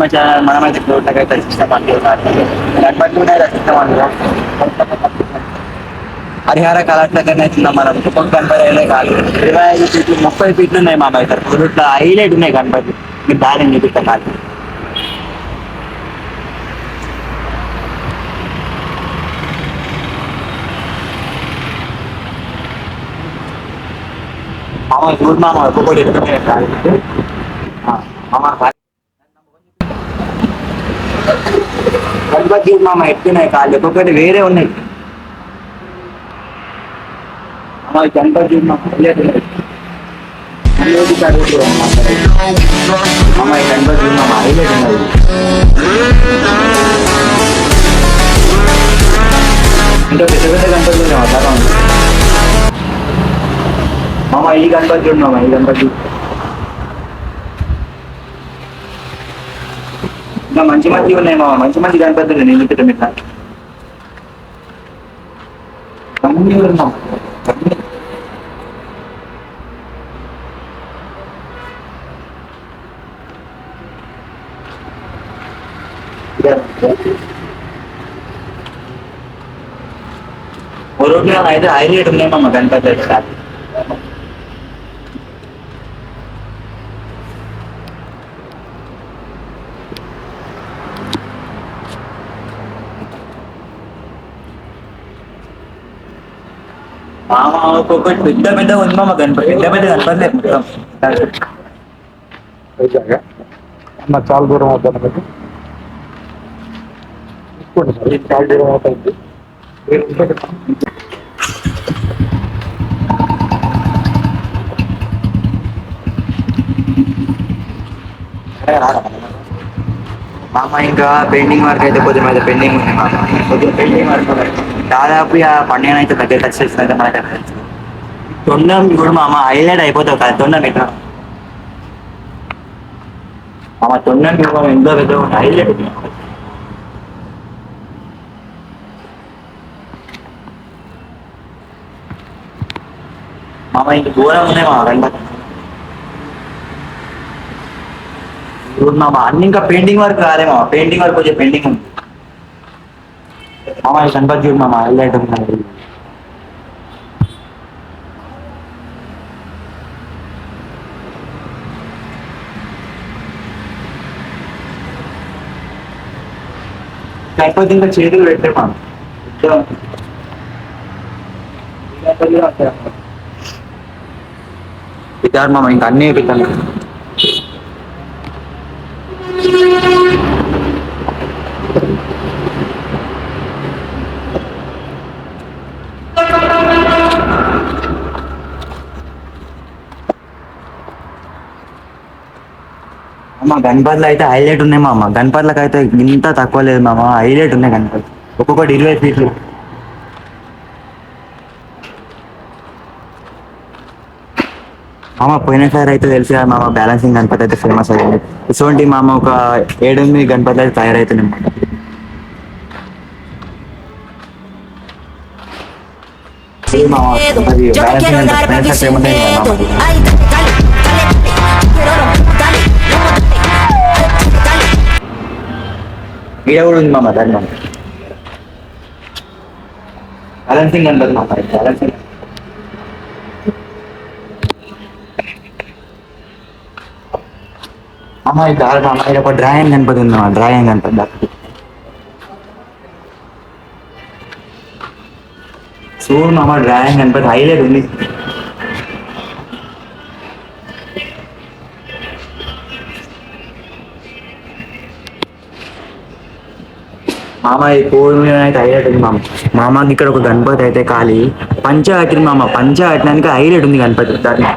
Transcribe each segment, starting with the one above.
మంచిగా మనమైతే రోడ్లకైతే రచిస్తాం అండి గణపతినే రచిస్తాం అండి హరిహర కళాశాల అవుతున్నాం మనం ఒక్కొక్క గణపతి కాదు 25 ఫీట్లు 30 ఫీట్లు ఉన్నాయి మా బయట ఇట్లా హైలైట్ ఉన్నాయి గణపతి మీరు దారిని చూపిస్తా కాదు మామ చూడు మామ ఒక్కొక్కటి ఎత్తున్నాయి మామ గణపతి మామ ఎత్తున్నాయి కాళ్ళు ఒక్కొక్కటి వేరే ఉన్నాయి మామ గణపతి మామ హైలైట్ ఉన్నాయి మామ గణపతి మామ హైలైట్ ఉన్నాయి ఇంకా పెద్ద పెద్ద గణపతులు ఉన్నాయి అట్లా ఉంది మామ ఈ గణపతి చూడు మామ ఈ గణపతి ఇంకా మంచి మంచి ఉన్నాయి మామ మంచి మంచి గణపతులు నేను చూపిస్తాను ఇట్లా అన్నీ ఉన్నాం రోడ్లు అయితే హైలైట్ ఉన్నాయి మామ గణపతి అయితే మామ ఒక్కొక్కటి పెద్ద పెద్ద ఉంది మామ గణపతి పెద్ద పెద్ద గణపతి మొత్తం అన్న చాలా దూరం అవుతాను మీకు తీసుకోండి చాలా దూరం అవుతుంది మామ ఇంకా పెయింటింగ్ వర్క్ అయితే కొద్దిగా మీద పెండింగ్ ఉంది మామ కొద్దిగా పెయింటింగ్ వర్క్ దాదాపు ఆ పండుగ అయితే పెద్ద సక్సెస్ అయితే మనకి తొండం ఇప్పుడు మామ హైలైట్ అయిపోతావు కదా తొండం ఎట్లా మామ తొండం ఎంతో పెద్ద హైలైట్ మామ ఇంక ఘోరం ఉన్నాయి మామ గణపతి ఇప్పుడు మామ అన్ని ఇంకా పెయింటింగ్ వర్క్ కాలే మామ పెయింటింగ్ వర్క్ వచ్చే పెయింటింగ్ ఉంది మామ ఈ గణపతి చూడు మామ హైలైట్ ఉంది గణపతి ఇంకా చేతులు పెట్టే మామ ఇదారు మామ ఇంకా అన్నీ పెట్టాను మామ గణపతిలో అయితే హైలైట్ ఉన్నాయి మామ గణపతిలకు అయితే ఇంత తక్కువ లేదు మామ హైలైట్ ఉన్నాయి గణపతి ఒక్కొక్కటి 20 ఫీట్లు మామ పోయినసారి అయితే తెలిసి మామ బ్యాలెన్సింగ్ గణపతి అయితే ఫేమస్ అయ్యింది ఇటువంటి మామ ఒక 7-8 గణపతి అయితే తయారవుతున్నాయి మామ బ్యాలెన్సింగ్ ఫేమస్ అయింది ఈడ కూడా ఉంది మామ దాన్ని బ్యాలెన్సింగ్ అంటారు మామ బ్యాలెన్సింగ్ మామ ఇది కాదు మామ ఇది ఒక డ్రాయింగ్ గణపతి ఉంది మామ డ్రాయింగ్ గణపతి చూడు మామ డ్రాయింగ్ గణపతి హైలైట్ ఉంది మామ ఈ పూల్ మీద అయితే హైలైట్ ఉంది మామ మామకి ఇక్కడ ఒక గణపతి అయితే ఖాళీ పంచ కట్టింది మామ పంచ కట్టడానికి హైలైట్ ఉంది గణపతి దాన్ని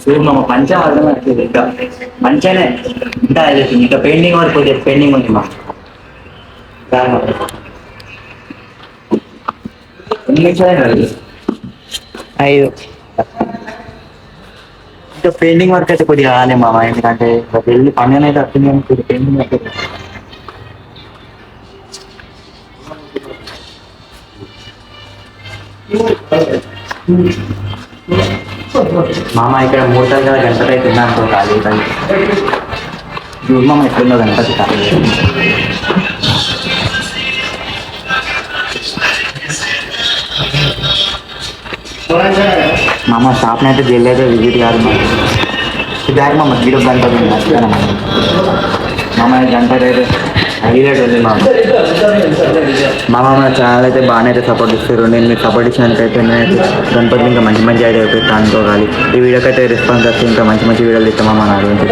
చూడు మామ పంచ అర్థం అవుతుంది ఇంకా మంచిగానే ఇంకా హైలైట్ ఉంది ఇంకా పెయింటింగ్ వరకు వచ్చే పెయింటింగ్ ఉంది మా ఎన్ని నిమిషాలు 5 ఇంకా పెయింటింగ్ వర్క్ అయితే కొద్దిగా కాలే మామ ఎందుకంటే వెళ్ళి పని అయితే వస్తుంది కానీ కొద్దిగా పెయింటింగ్ వర్క్ మామ ఇక్కడ 3 తరగతి గణపతి అయితే ఉన్నాను ఖాళీ చూడు మామ ఎట్లుందో గణపతి ఖాళీ మామ షాప్ని అయితే జల్లి అయితే విజిట్ కాదు మామ మామ గీడ గణపతి మర్చిపోయినా మామ గణపతి అయితే హైలైట్ ఉంది మామ మన ఛానల్ అయితే బాగానే అయితే సపోర్ట్ ఇస్తారు నేను మీకు సపోర్ట్ ఇచ్చినందుకైతే నేనైతే గణపతిని ఇంకా మంచి మంచి ఐడియా అయితే అనుకోవాలి ఈ వీడియోకి అయితే రెస్పాన్స్ వస్తే ఇంకా మంచి మంచి వీడియోలు ఇస్తామా నా గురించి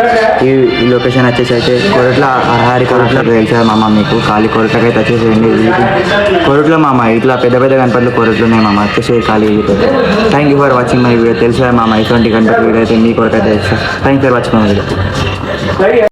ఈ లొకేషన్ వచ్చేసి అయితే కొరట్ల అరహారి కొరట్లో తెలిసారు మామ మీకు ఖాళీ కొరట్లకి అయితే వచ్చేసేయండి కొరట్లో మామ ఇట్లా పెద్ద పెద్ద గణపతులు కొరట్లు ఉన్నాయి మామ వచ్చేసి ఖాళీ thank you for watching my video తెలుసా మామ ఇటువంటి గణపతి వీడియో అయితే మీ కొరకు అయితే thank you for watching my video